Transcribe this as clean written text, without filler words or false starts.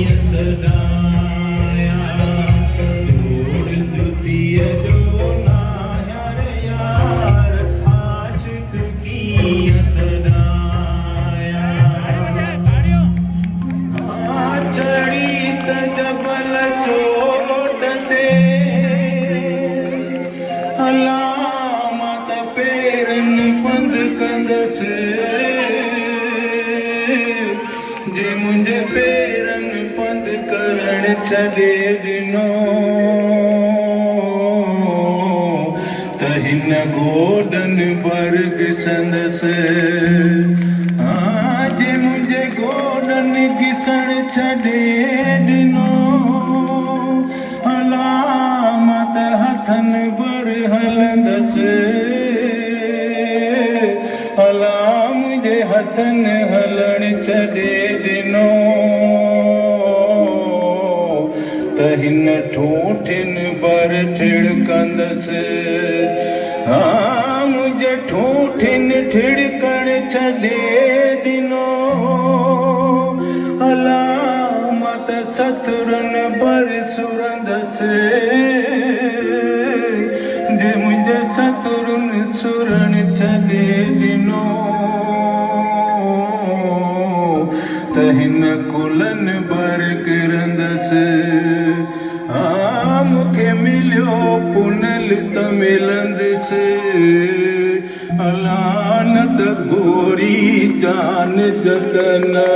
सदाया जोड़ दुतिय जो नाया रे यार आशिक की सदाया चढ़ी त जबल चोट ते अलामत पेरन पंध कंदसि जे मुंहिंजे पेरन पंध करण छॾे ॾिनो त हिन गोॾनि बर्ग संदसि जे मुंहिंजे गोॾनि घिसण छॾे ॾिनो अलामत हथनि बर हलंदसि अलाम जे हथनि हलण छॾे ॾिनो त हिन ठूठिन बर ठिड़कंदसि मुंहिंजे ठूठिन ठिड़कण छॾे ॾिनो अलामत सतुरनि बर सुरंदसि जे मुंहिंजे सतुरनि सुरण छॾे ॾिनो त हिन कुलनि बर किरंदसि मूंखे मिलियो पुनल त मिलंदसि अलानत गोरी जान जतन